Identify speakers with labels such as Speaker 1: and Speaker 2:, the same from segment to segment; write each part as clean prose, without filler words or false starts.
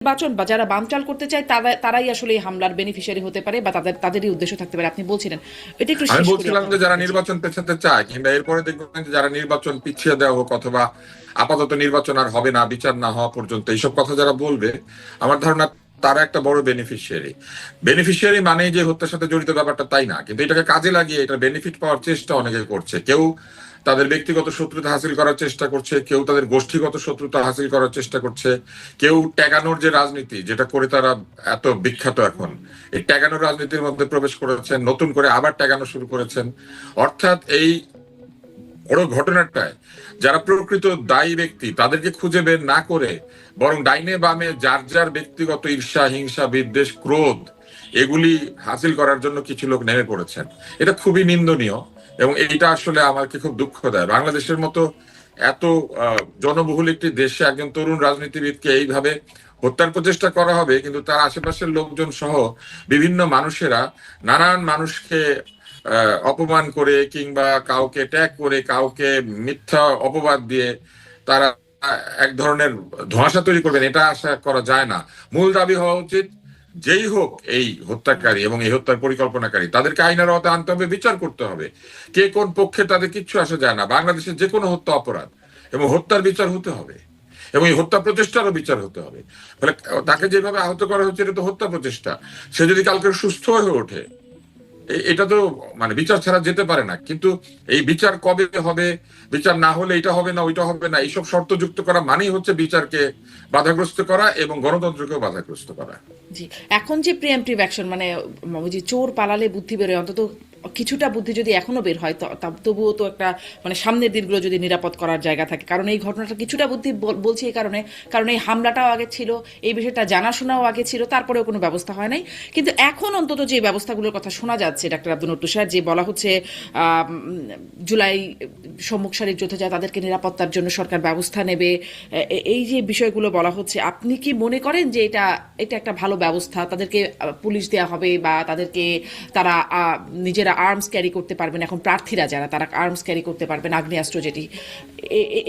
Speaker 1: নির্বাচন বা যারা বানচাল করতে চায় তারাই আসলে এই হামলার বেনিফিশিয়ারি হতে পারে বা তাদেরই উদ্দেশ্য থাকতে পারে, আপনি বলছিলেন। এটা একটু
Speaker 2: আমি
Speaker 1: শেষ করি
Speaker 2: বলছিলাম
Speaker 1: আপনার
Speaker 2: যে
Speaker 1: কাছ
Speaker 2: যারা
Speaker 1: থেকে। জি।
Speaker 2: নির্বাচন পেছাতে চায় কিংবা এরপরে দেখবেন যে যারা নির্বাচন পিছিয়ে দেওয়া হোক অথবা আপাতত নির্বাচন আর হবে না বিচার না হওয়া পর্যন্ত এইসব কথা যারা বলবে, আমার ধারণা তারা একটা বড় বেনিফিশিয়ারি। বেনিফিশিয়ারি মানেই যে হত্যার সাথে জড়িত ব্যাপারটা তাই না, কিন্তু এটাকে কাজে লাগিয়ে এটা বেনিফিট পাওয়ার চেষ্টা অনেকে করছে। কেউ তাদের ব্যক্তিগত শত্রুতা হাসিল করার চেষ্টা করছে, কেউ তাদের গোষ্ঠীগত শত্রুতা হাসিল করার চেষ্টা করছে, কেউ ট্যাগানোর যে রাজনীতি যেটা করে তারা এত বিখ্যাত এখন, এই ট্যাগানোর রাজনীতির মধ্যে প্রবেশ করেছেন, নতুন করে আবার ট্যাগানো শুরু করেছেন। অর্থাৎ এই বড় ঘটনাটায় যারা প্রকৃত দায়ী ব্যক্তি তাদেরকে খুঁজে বের না করে বরং ডাইনে বামে যার যার ব্যক্তিগত ঈর্ষা, হিংসা, বিদ্বেষ, ক্রোধ এগুলি হাসিল করার জন্য কিছু লোক নেমে পড়েছেন। এটা খুবই নিন্দনীয় এবং এইটা আসলে আমাকে খুব দুঃখ দেয়। বাংলাদেশের মতো এত জনবহুল একটি দেশে একজন তরুণ রাজনীতিবিদকে এইভাবে হত্যার প্রচেষ্টা করা হবে, কিন্তু তার আশেপাশের লোকজন সহ বিভিন্ন মানুষেরা নানান মানুষকে অপমান করে কিংবা কাউকে ট্যাগ করে কাউকে মিথ্যা অপবাদ দিয়ে তারা এক ধরনের ধোঁয়াশা তৈরি করবেন, এটা আশা করা যায় না। মূল দাবি হওয়া উচিত যেই হোক এই হত্যাকারী এবং এই হত্যার পরিকল্পনাকারী তাদেরকে আইনের আওতায় আনতে হবে, বিচার করতে হবে। কে কোন পক্ষে তাদের কিচ্ছু আসা যায় না। বাংলাদেশের যে কোনো হত্যা অপরাধ এবং হত্যার বিচার হতে হবে এবং এই হত্যা প্রচেষ্টারও বিচার হতে হবে। ফলে তাকে যেভাবে আহত করা হচ্ছে এটা তো হত্যা প্রচেষ্টা। সে যদি কালকে সুস্থ হয়ে ওঠে এটা তো মানে বিচার ছাড়া যেতে পারে না। কিন্তু এই বিচার কবে হবে, বিচার না হলে এটা হবে না ওইটা হবে না, এইসব শর্ত যুক্ত করা মানেই হচ্ছে বিচারকে বাধাগ্রস্ত করা এবং গণতন্ত্রকেও বাধাগ্রস্ত করা।
Speaker 1: জি। এখন যে প্রিএমপ্টিভ অ্যাকশন, মানে ওই যে চোর পালালে বুদ্ধি বেরোয়, অন্তত কিছুটা বুদ্ধি যদি এখনো বের হয় তবুও তো একটা মানে সামনের দিনগুলো যদি নিরাপদ করার জায়গা থাকে। কারণ এই ঘটনাটা কিছুটা বুদ্ধি বলছি এই কারণে, কারণ এই হামলাটাও আগে ছিল, এই বিষয়টা জানাশোনাও আগে ছিল, তারপরেও কোনো ব্যবস্থা হয় নাই। কিন্তু এখন অন্তত যে ব্যবস্থাগুলোর কথা শোনা যাচ্ছে ডাক্তার আব্দুল নূর তুষার, যে বলা হচ্ছে জুলাই সম্মুখ সারির যোদ্ধা তাদেরকে নিরাপত্তার জন্য সরকার ব্যবস্থা নেবে, এই যে বিষয়গুলো বলা হচ্ছে, আপনি কি মনে করেন যে এটা এটা একটা ভালো ব্যবস্থা? তাদেরকে পুলিশ দেওয়া হবে বা তারা নিজেরা আর্মস ক্যারি করতে পারবেন, এখন প্রার্থীরা যারা তারা আর্মস ক্যারি করতে পারবেন, আগ্নেয়াস্ত্র যেটি,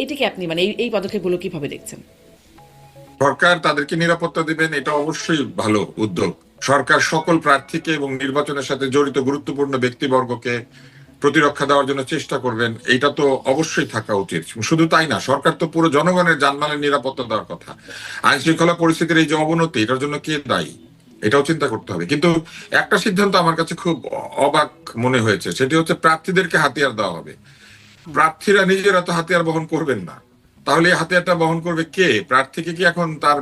Speaker 1: এটিকে আপনি মানে এই পদক্ষেপগুলো কিভাবে দেখছেন?
Speaker 2: সরকার তাদেরকে নিরাপত্তা দিবেন, এটা অবশ্যই ভালো উদ্যোগ। সরকার সকল প্রার্থীকে এবং নির্বাচনের সাথে জড়িত গুরুত্বপূর্ণ ব্যক্তিবর্গকে প্রতিরক্ষা দেওয়ার জন্য চেষ্টা করবেন, এটা তো অবশ্যই থাকা উচিত। শুধু তাই না, সরকার তো পুরো জনগণের জানমালের নিরাপত্তা দেওয়ার কথা। আইন শৃঙ্খলা পরিস্থিতির এই যে অবনতি, এটার জন্য কে দায়ী এটাও চিন্তা করতে হবে। কিন্তু একটা সিদ্ধান্ত আমার কাছে খুব অবাক মনে হয়েছে, সেটি হচ্ছে প্রার্থীদেরকে হাতিয়ার দেওয়া হবে। প্রার্থীরা নিজেরা তো হাতিয়ার বহন করবেন না, তাহলে এই হাতিয়ারটা বহন করবে কে? প্রার্থীকে কি এখন তার